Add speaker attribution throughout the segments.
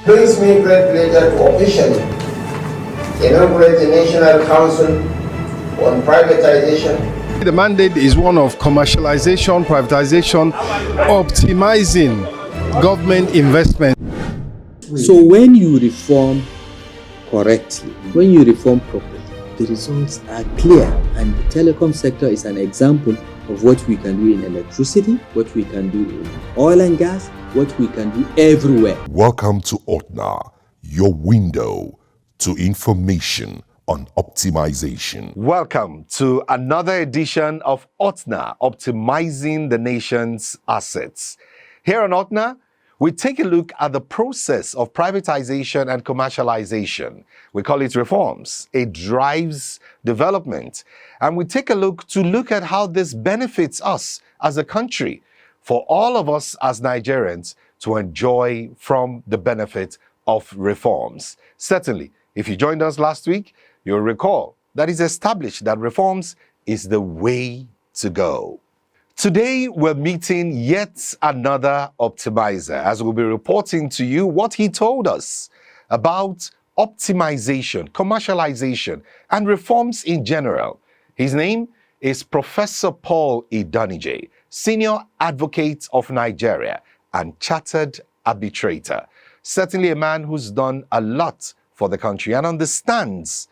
Speaker 1: brings me great pleasure to officially inaugurate the National Council on Privatization.
Speaker 2: The mandate is one of commercialization, privatization, optimizing government investment.
Speaker 3: So when you reform correctly, when you reform properly, the results are clear, and the telecom sector is an example of what we can do in electricity, what we can do in oil and gas, what we can do everywhere.
Speaker 4: Welcome to OTNA, your window to information on optimization.
Speaker 5: Welcome to another edition of OTNA, Optimizing the Nation's Assets. Here on OTNA, we take a look at the process of privatization and commercialization. We call it reforms. It drives development. And we take a look at how this benefits us as a country, for all of us as Nigerians to enjoy from the benefit of reforms. Certainly, if you joined us last week, you'll recall that it's established that reforms is the way to go. Today, we're meeting yet another optimizer as we'll be reporting to you what he told us about optimization, commercialization, and reforms in general. His name is Professor Paul Idonije, Senior Advocate of Nigeria and Chartered Arbitrator. Certainly a man who's done a lot for the country and understands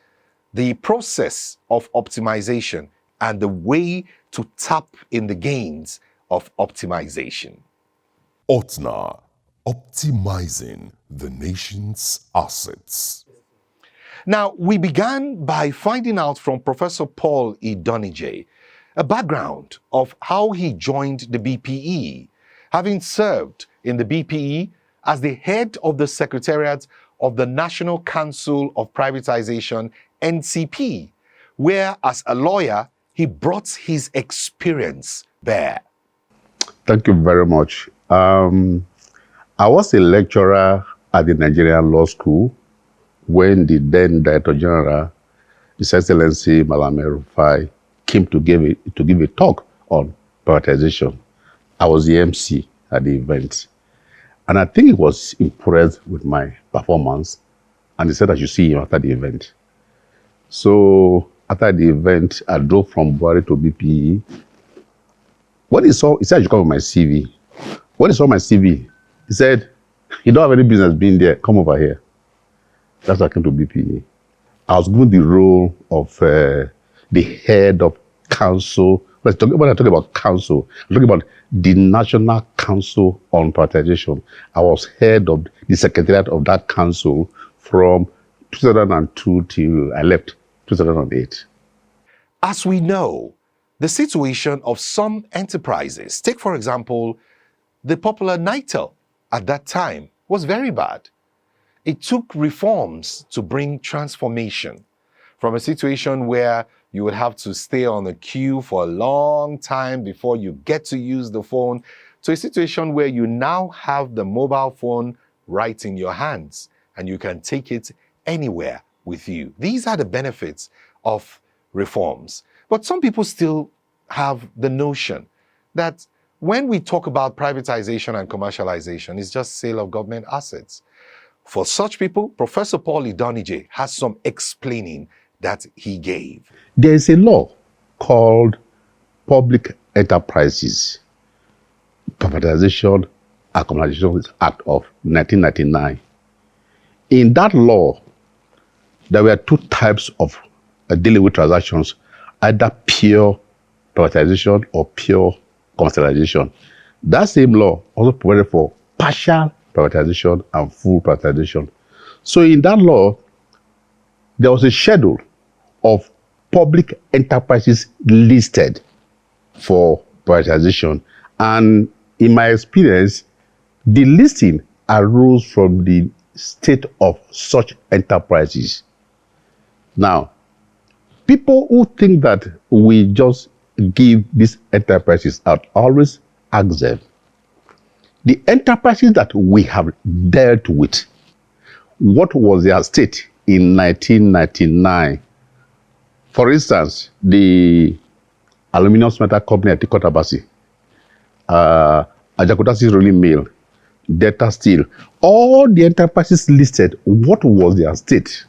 Speaker 5: the process of optimization and the way to tap in the gains of optimization.
Speaker 4: OTNA, optimizing the nation's assets.
Speaker 5: Now, we began by finding out from Professor Paul Idonije a background of how he joined the BPE, having served in the BPE as the head of the Secretariat of the National Council of Privatization, NCP, where as a lawyer, he brought his experience there.
Speaker 6: Thank you very much. I was a lecturer at the Nigerian Law School when the then Director General, His Excellency Malame Rufai, came to give a talk on privatization. I was the MC at the event. And I think he was impressed with my performance, and he said I should see him after the event. So after the event, I drove from Buhari to BPE. When he said I should come with my CV. When he saw my CV, he said, "You don't have any business being there, come over here." That's why I came to BPE. I was given the role of the head of council. When I talk about council, I'm talking about the National Council on Privatization. I was head of the secretariat of that council from 2002 till I left 2008.
Speaker 5: As we know, the situation of some enterprises, take for example, the popular NITEL at that time, was very bad. It took reforms to bring transformation from a situation where you would have to stay on a queue for a long time before you get to use the phone, to a situation where you now have the mobile phone right in your hands and you can take it anywhere with you. These are the benefits of reforms. But some people still have the notion that when we talk about privatization and commercialization, it's just sale of government assets. For such people, Professor Paul Idonije has some explaining that he gave.
Speaker 6: There is a law called Public Enterprises Privatization and Commercialization Act of 1999. In that law, there were two types of dealing with transactions, either pure privatization or pure commercialization. That same law also provided for partial privatization and full privatization. So in that law, there was a schedule of public enterprises listed for privatization. And in my experience, the listing arose from the state of such enterprises. Now, people who think that we just give these enterprises out, always ask them, the enterprises that we have dealt with, what was their state in 1999? For instance, the Aluminium Smelter Company at Ikotabasi, Ajakutasi Rolling Mill, debtor still. All the enterprises listed, what was their state?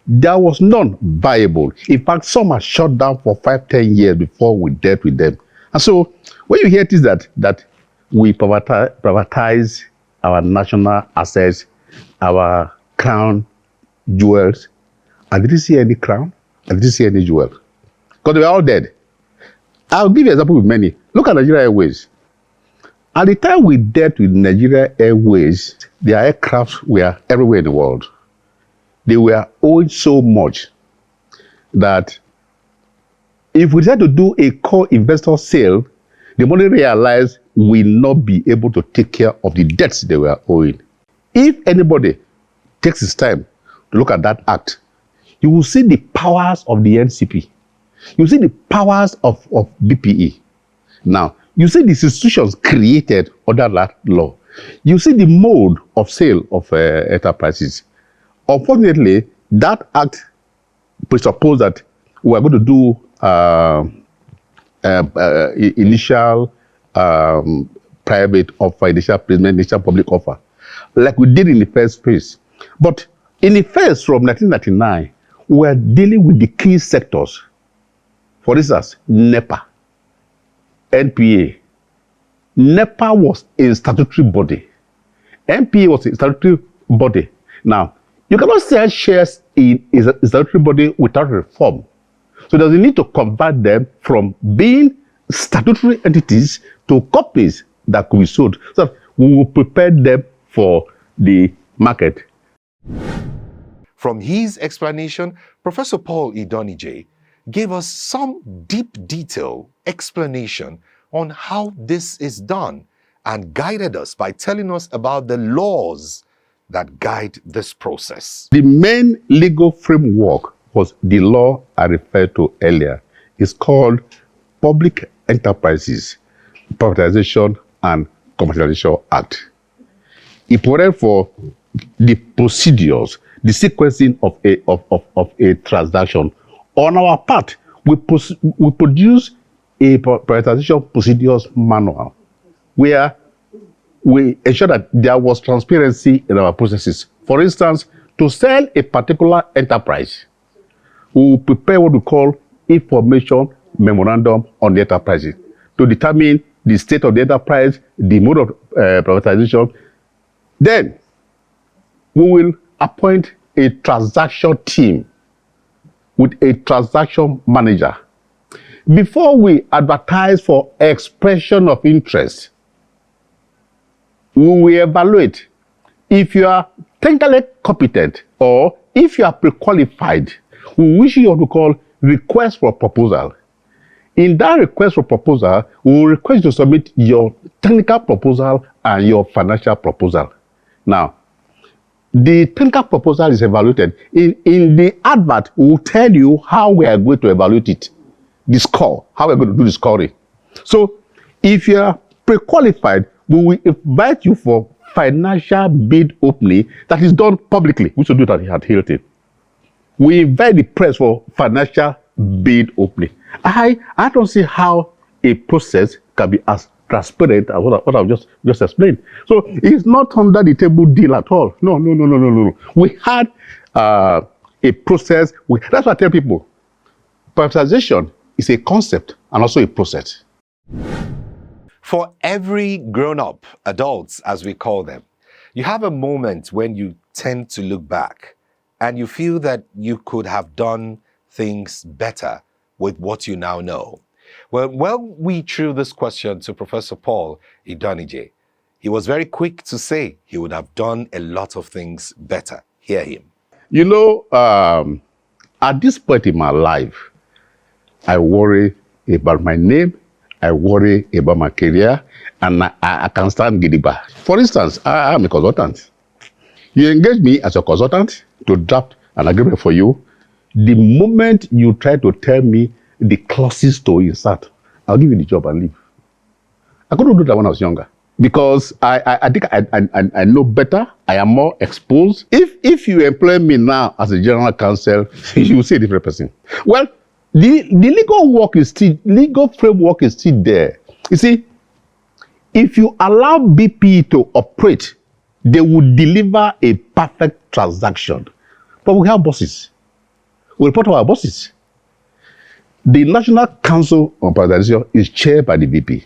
Speaker 6: There was none viable. In fact, some are shut down for 5-10 years before we dealt with them. And so when you hear this that we privatize our national assets, our crown jewels, I didn't see any crown, I didn't see any jewel. Because they were all dead. I'll give you an example with many. Look at Nigeria Airways. At the time we dealt with Nigeria Airways, their aircraft were everywhere in the world. They were owed so much that if we decide to do a core investor sale, the money realized will not be able to take care of the debts they were owing. If anybody takes his time to look at that act, you will see the powers of the NCP. You see the powers of BPE. Now, you see the institutions created under that law. You see the mode of sale of enterprises. Unfortunately, that act presupposed that we are going to do initial private offer, initial placement, initial public offer, like we did in the first phase. But in the first, from 1999, we are dealing with the key sectors. For instance, NEPA, NPA. NEPA was a statutory body. NPA was a statutory body. Now, you cannot sell shares in a statutory body without reform. So there's a need to convert them from being statutory entities to companies that could be sold. So we will prepare them for the market.
Speaker 5: From his explanation, Professor Paul Idonije gave us some deep detail explanation on how this is done and guided us by telling us about the laws that guide this process.
Speaker 6: The main legal framework was the law I referred to earlier. It's called Public Enterprises, Privatization and Commercialization Act. It provided for the procedures, the sequencing of a transaction. On our part, we produce a privatization procedures manual where we ensure that there was transparency in our processes. For instance, to sell a particular enterprise, we will prepare what we call information memorandum on the enterprise to determine the state of the enterprise, the mode of privatization. Then we will appoint a transaction team with a transaction manager. Before we advertise for expression of interest, we will evaluate if you are technically competent or if you are pre-qualified. We will issue what we call request for proposal. In that request for proposal, we will request you to submit your technical proposal and your financial proposal. Now, the technical proposal is evaluated. In the advert, we will tell you how we are going to evaluate it, the score, how we are going to do the scoring. So, if you are pre-qualified, we will invite you for financial bid opening that is done publicly. We should do that at Hilton. We invite the press for financial bid opening. I don't see how a process can be as transparent as what I've just explained. So it's not under the table deal at all. No. We had a process. That's why I tell people, privatization is a concept and also a process.
Speaker 5: For every grown-up, adults as we call them, you have a moment when you tend to look back and you feel that you could have done things better with what you now know. Well, when we threw this question to Professor Paul Idonije, he was very quick to say he would have done a lot of things better. Hear him.
Speaker 6: You know, at this point in my life, I worry about my name, I worry about my career, and I can stand gidigba. For instance, I am a consultant. You engage me as a consultant to draft an agreement for you. The moment you try to tell me the clauses to insert, I'll give you the job and leave. I couldn't do that when I was younger because I think I know better. I am more exposed. If you employ me now as a general counsel, you will see a different person. Well, the legal framework is still there. You see, if you allow BP to operate, they will deliver a perfect transaction. But we have bosses. We report to our bosses. The National Council on Privatization is chaired by the BP.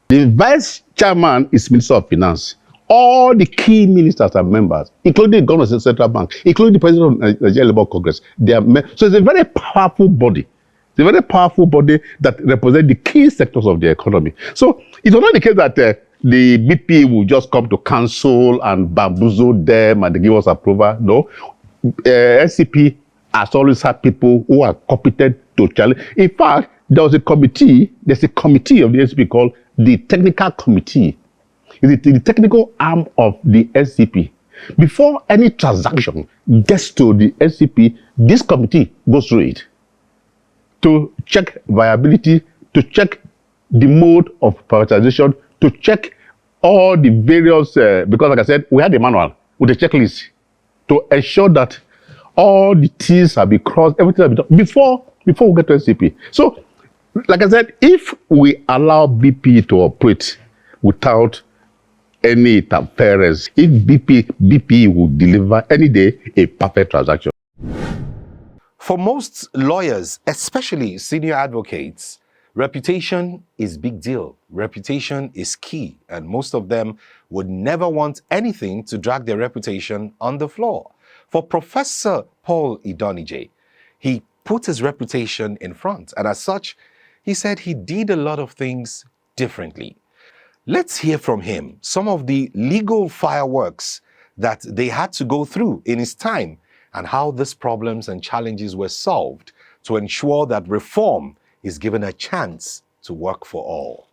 Speaker 6: The vice chairman is Minister of Finance. All the key ministers are members, including the governor of the central bank, including the president of the Nigerian Labour Congress. They are so it's a very powerful body. It's a very powerful body that represents the key sectors of the economy. So it's not the case that the BP will just come to council and bamboozle them and they give us approval. No. NCP has always had people who are competent to challenge. In fact, there's a committee of the NCP called the Technical Committee. It's the technical arm of the NCP. Before any transaction gets to the NCP, this committee goes through it to check viability, to check the mode of privatization, to check all the various, because like I said, we had a manual with a checklist to ensure that all the T's have been crossed, everything has been done before we get to NCP. So, like I said, if we allow BP to operate without any interference, if BP will deliver any day a perfect transaction.
Speaker 5: For most lawyers, especially senior advocates, reputation is big deal. Reputation is key, and most of them would never want anything to drag their reputation on the floor. For Professor Paul Idonije, he put his reputation in front, and as such, he said he did a lot of things differently. Let's hear from him some of the legal fireworks that they had to go through in his time and how these problems and challenges were solved to ensure that reform is given a chance to work for all.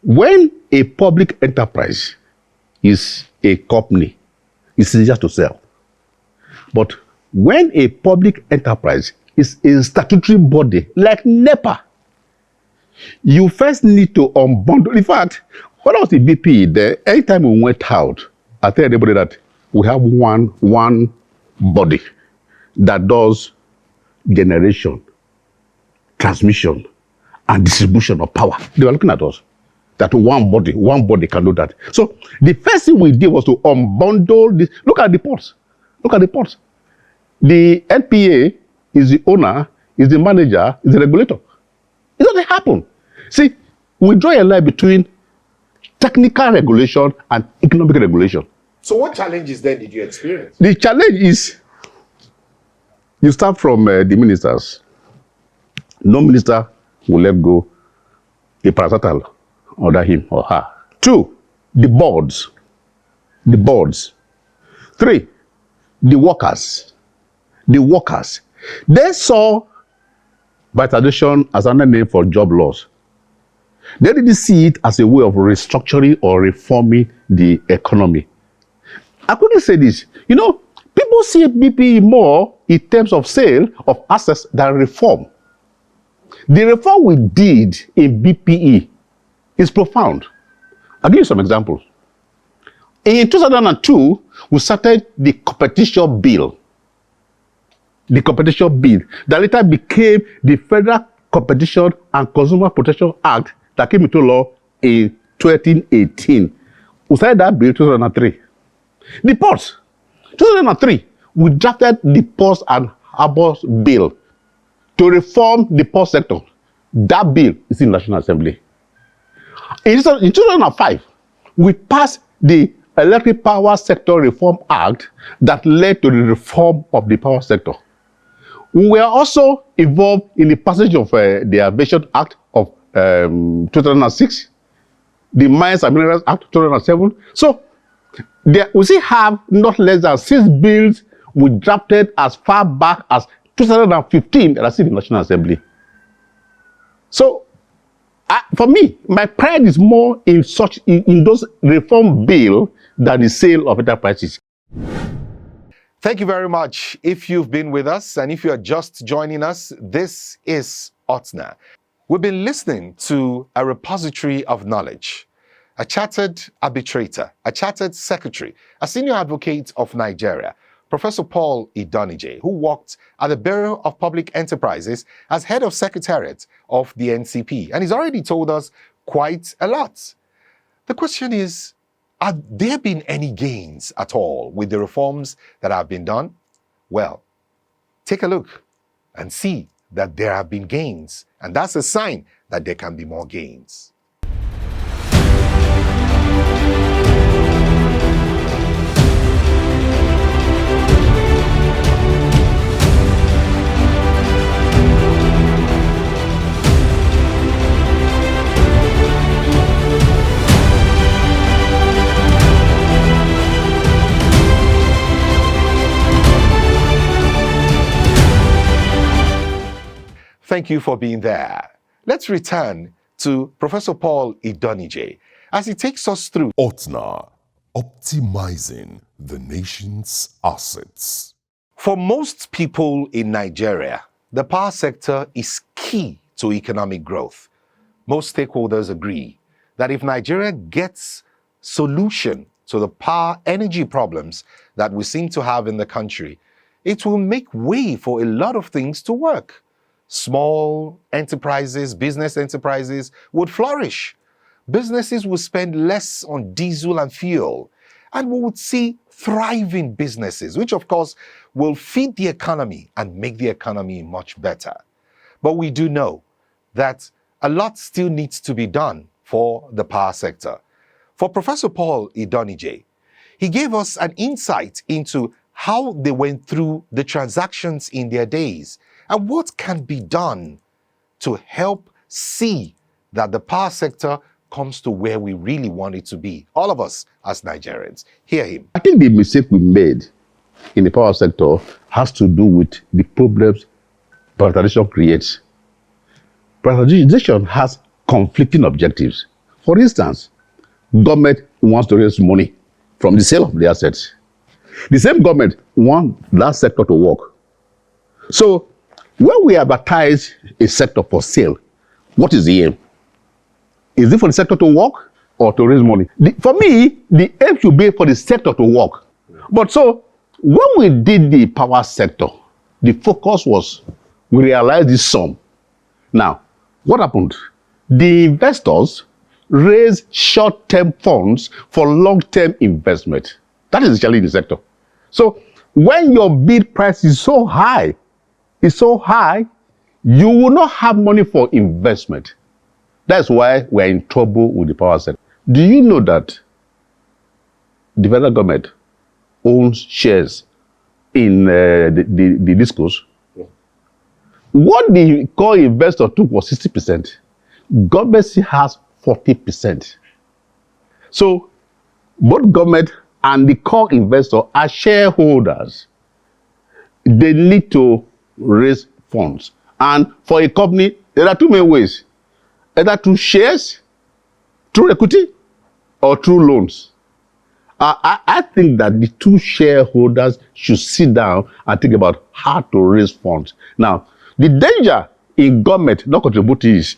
Speaker 6: When a public enterprise is a company, it's easier to sell. But when a public enterprise is a statutory body like NEPA, you first need to unbundle. In fact, when I was in BP, anytime we went out, I tell everybody that we have one body that does generation, transmission, and distribution of power. They were looking at us. That one body can do that. So the first thing we did was to unbundle this. Look at the ports. The NPA is the owner, is the manager, is the regulator. It doesn't happen. See, we draw a line between technical regulation and economic regulation.
Speaker 5: So what challenges then did you experience?
Speaker 6: The challenge is you start from the ministers. No minister will let go a parastatal under him or her. 2, the boards. 3, the workers. They saw privatization as another name for job loss. They didn't see it as a way of restructuring or reforming the economy. I quickly say this, people see BP more in terms of sale of assets than reform. The reform we did in BPE is profound. I'll give you some examples. In 2002, we started the competition bill. The competition bill that later became the Federal Competition and Consumer Protection Act that came into law in 2018. We started that bill in 2003. The ports. 2003, we drafted the Ports and Harbors Bill to reform the port sector. That bill is in the National Assembly. In 2005, we passed the Electric Power Sector Reform Act that led to the reform of the power sector. We were also involved in the passage of the Aviation Act of 2006, the Mines and Minerals Act 2007. So we still have not less than 6 bills we drafted as far back as 2015 that are still in the National Assembly. So for me, my pride is more in those reform bills than the sale of enterprises.
Speaker 5: Thank you very much. If you've been with us and if you are just joining us, this is OTNA. We've been listening to a repository of knowledge, a chartered arbitrator, a chartered secretary, a senior advocate of Nigeria, Professor Paul Idonije, who worked at the Bureau of Public Enterprises as head of secretariat of the NCP. And he's already told us quite a lot. The question is, have there been any gains at all with the reforms that have been done? Well, take a look and see that there have been gains, and that's a sign that there can be more gains. Thank you for being there. Let's return to Professor Paul Idonije as he takes us through
Speaker 4: OTNA, optimizing the nation's assets.
Speaker 5: For most people in Nigeria, the power sector is key to economic growth. Most stakeholders agree that if Nigeria gets solution to the power energy problems that we seem to have in the country, it will make way for a lot of things to work. Small enterprises, business enterprises would flourish. Businesses would spend less on diesel and fuel, and we would see thriving businesses, which of course will feed the economy and make the economy much better. But we do know that a lot still needs to be done for the power sector. For Professor Paul Idonije, he gave us an insight into how they went through the transactions in their days and what can be done to help see that the power sector comes to where we really want it to be, all of us as Nigerians. Hear him.
Speaker 6: I think the mistake we made in the power sector has to do with the problems privatization creates. Privatization has conflicting objectives. For instance, government wants to raise money from the sale of the assets. The same government wants that sector to work. So when we advertise a sector for sale, what is the aim? Is it for the sector to work or to raise money? For me, the aim should be for the sector to work. But so, when we did the power sector, the focus was we realized this sum. Now, what happened? The investors raised short-term funds for long-term investment. That is the challenge in the sector. So, when your bid price is so high, you will not have money for investment. That's why we're in trouble with the power sector. Do you know that the federal government owns shares in the discos? Yeah. What the core investor took was 60%. Government has 40%. So both government and the core investor are shareholders. They need to raise funds. And for a company, there are two main ways. Either through shares, through equity, or through loans. I think that the two shareholders should sit down and think about how to raise funds. Now, the danger in government not contributing is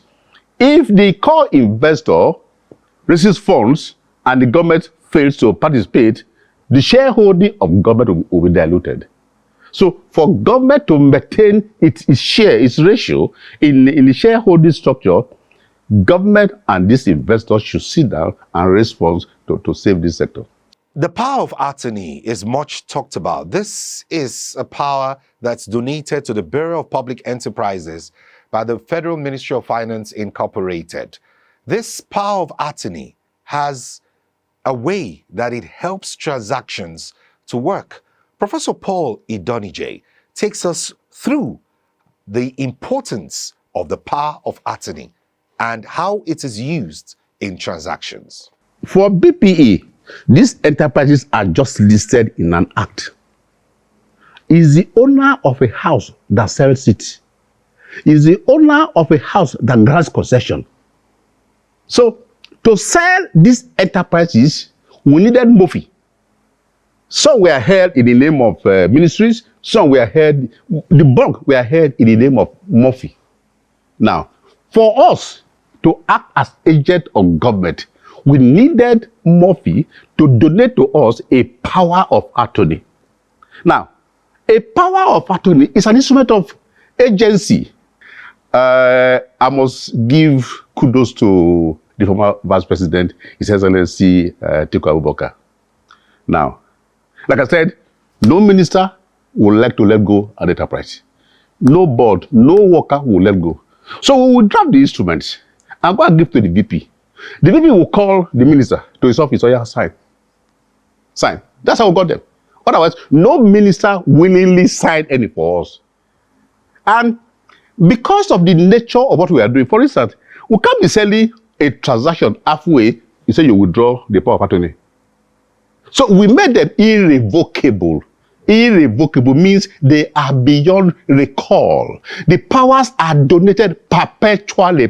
Speaker 6: if the core investor raises funds and the government fails to participate, the shareholding of government will be diluted. So for government to maintain its share, its ratio in the shareholding structure, government and these investors should sit down and raise funds to save this sector.
Speaker 5: The power of attorney is much talked about. This is a power that's donated to the Bureau of Public Enterprises by the Federal Ministry of Finance Incorporated. This power of attorney has a way that it helps transactions to work. Professor Paul Idonije takes us through the importance of the power of attorney and how it is used in transactions.
Speaker 6: For BPE, these enterprises are just listed in an act. Is the owner of a house that sells it? Is the owner of a house that grants concession? So, to sell these enterprises, we needed MOFI. Some were held in the name of ministries, some were held, the bulk were held in the name of MOFI. Now, for us to act as agent of government, we needed MOFI to donate to us a power of attorney. Now, a power of attorney is an instrument of agency. I must give kudos to the former Vice President, His Excellency Atiku Abubakar. Now, like I said, no minister would like to let go an enterprise. No board, no worker will let go. So we will draft the instruments and go and give to the VP. The VP will call the minister to his office, yeah, sign. Sign. That's how we got them. Otherwise, no minister willingly signed any for us. And because of the nature of what we are doing, for instance, we can't be selling a transaction halfway, you say you withdraw the power of attorney. So we made them irrevocable. Irrevocable means they are beyond recall. The powers are donated perpetually.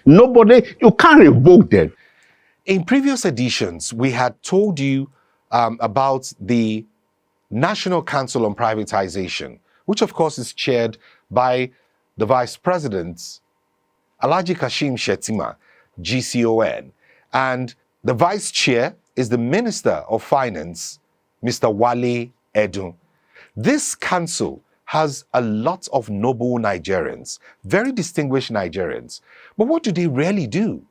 Speaker 6: Nobody, you can't revoke them.
Speaker 5: In previous editions, we had told you about the National Council on Privatization, which of course is chaired by the Vice President, Alhaji Kashim Shettima, GCON. And the Vice Chair is the Minister of Finance, Mr. Wale Edun. This council has a lot of noble Nigerians, very distinguished Nigerians. But what do they really do?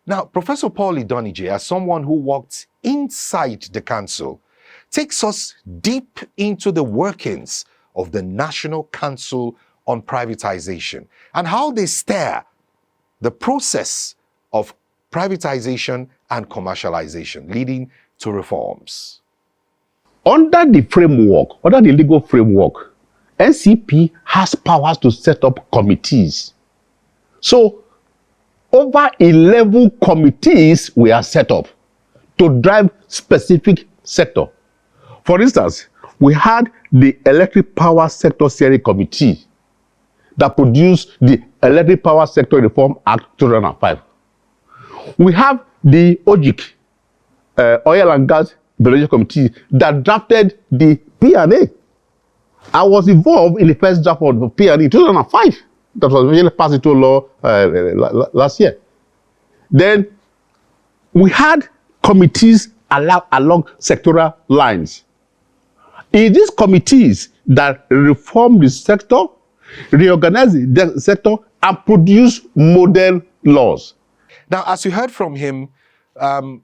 Speaker 5: Now, Professor Paul Idonije, as someone who worked inside the council, takes us deep into the workings of the National Council on Privatization and how they steer the process of privatization and commercialization, leading to reforms.
Speaker 6: Under the framework, under the legal framework, NCP has powers to set up committees. So, over 11 committees were set up to drive specific sector. For instance, we had the Electric Power Sector Steering Committee that produced the Electric Power Sector Reform Act 2005. We have the OGIC, Oil and Gas Biological Committee, that drafted the P&A. I was involved in the first draft of the P&A in 2005. That was really passed into law last year. Then we had committees along sectoral lines. In these committees that reform the sector, reorganize the sector, and produce model laws.
Speaker 5: Now, as you heard from him,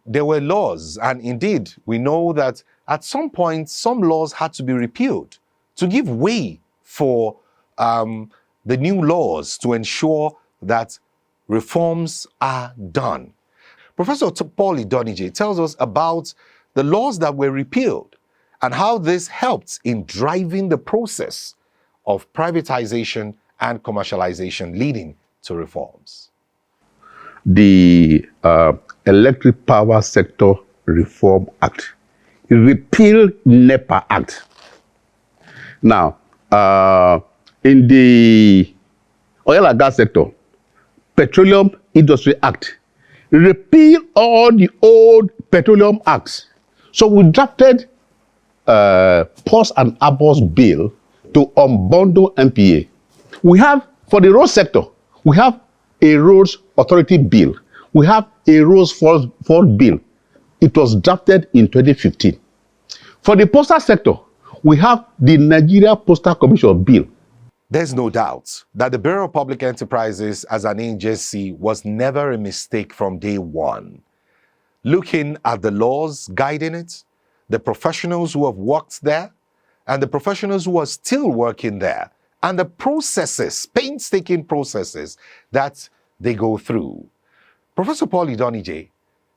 Speaker 5: there were laws, and indeed, we know that at some point, some laws had to be repealed to give way for the new laws to ensure that reforms are done. Professor Paul Idonije tells us about the laws that were repealed and how this helped in driving the process of privatization and commercialization, leading to reforms.
Speaker 6: The Electric Power Sector Reform Act repealed NEPA Act. Now, in the oil and gas sector, Petroleum Industry Act repealed all the old petroleum acts. So we drafted Pause and Abort bill to unbundle NPA. We have, for the road sector, we have a roads authority bill. We have a roads fund bill. It was drafted in 2015. For the postal sector, we have the Nigeria Postal Commission bill.
Speaker 5: There's no doubt that the Bureau of Public Enterprises as an agency was never a mistake from day one. Looking at the laws guiding it, the professionals who have worked there, and the professionals who are still working there, and the processes, painstaking processes that they go through. Professor Paul Idonije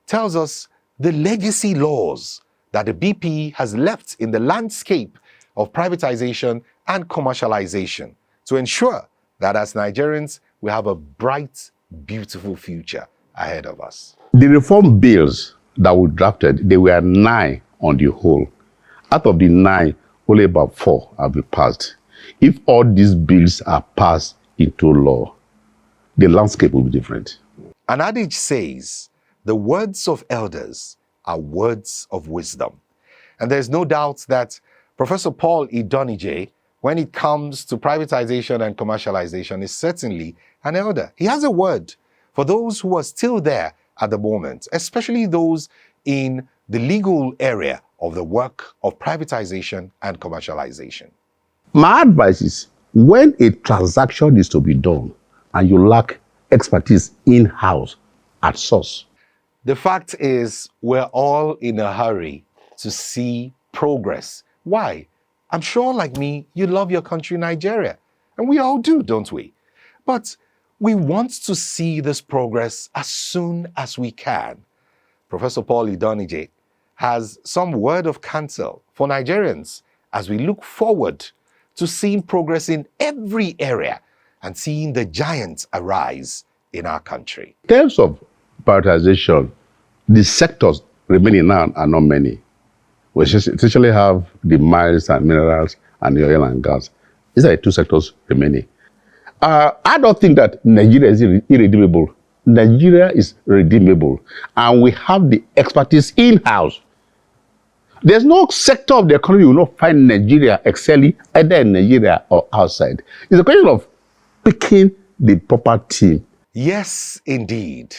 Speaker 5: tells us the legacy laws that the BP has left in the landscape of privatization and commercialization to ensure that as Nigerians, we have a bright, beautiful future ahead of us.
Speaker 6: The reform bills that were drafted, they were 9 on the whole. Out of the 9, only about 4 have been passed. If all these bills are passed into law, the landscape will be different.
Speaker 5: An adage says, the words of elders are words of wisdom. And there's no doubt that Professor Paul Idonije, when it comes to privatization and commercialization, is certainly an elder. He has a word for those who are still there at the moment, especially those in the legal area of the work of privatization and commercialization.
Speaker 6: My advice is, when a transaction is to be done and you lack expertise in-house, at source.
Speaker 5: The fact is, we're all in a hurry to see progress. Why? I'm sure, like me, you love your country, Nigeria. And we all do, don't we? But we want to see this progress as soon as we can. Professor Paul Idonije has some word of counsel for Nigerians as we look forward to seeing progress in every area and seeing the giants arise in our country.
Speaker 6: In terms of prioritization, the sectors remaining now are not many. We essentially have the mines and minerals and the oil and gas. These are the two sectors remaining. I don't think that Nigeria is irredeemable. Nigeria is redeemable, and we have the expertise in-house. There's no sector of the economy you will not find Nigeria excelling, either in Nigeria or outside. It's a question of picking the proper team.
Speaker 5: Yes, indeed.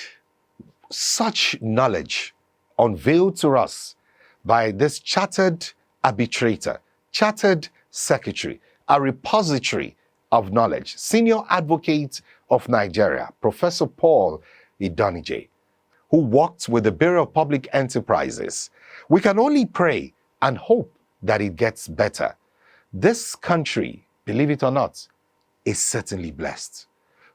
Speaker 5: Such knowledge unveiled to us by this chartered arbitrator, chartered secretary, a repository of knowledge, senior advocate of Nigeria, Professor Paul Idonije, who worked with the Bureau of Public Enterprises. We can only pray and hope that it gets better. This country, believe it or not, is certainly blessed.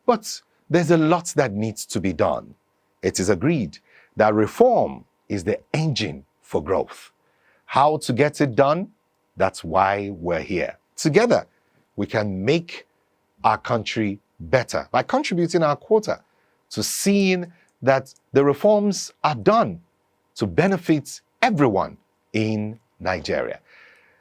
Speaker 5: But there's a lot that needs to be done. It is agreed that reform is the engine for growth. How to get it done? That's why we're here. Together, we can make our country better by contributing our quota to seeing that the reforms are done to benefit everyone in Nigeria.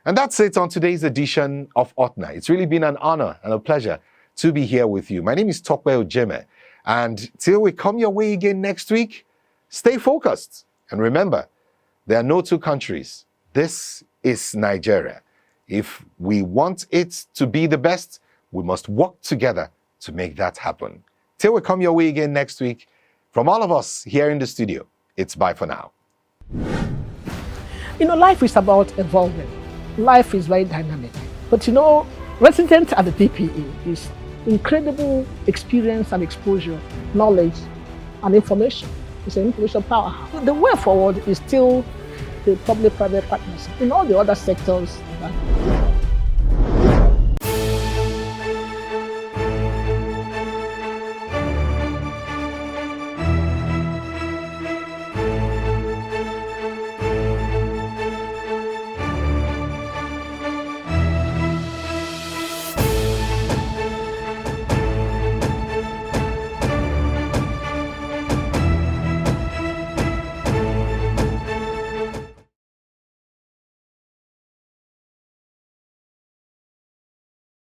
Speaker 5: And that's it on today's edition of OTNA. It's really been an honor and a pleasure to be here with you. My name is Tope Ojeme, and till we come your way again next week, stay focused. And remember, there are no two countries. This is Nigeria. If we want it to be the best, we must work together to make that happen. Till we come your way again next week, from all of us here in the studio, it's bye for now.
Speaker 7: You know, life is about evolving. Life is very dynamic. But you know, resident at the DPE is incredible experience and exposure, knowledge and information. It's an information powerhouse. The way forward is still the public-private partnership in all the other sectors that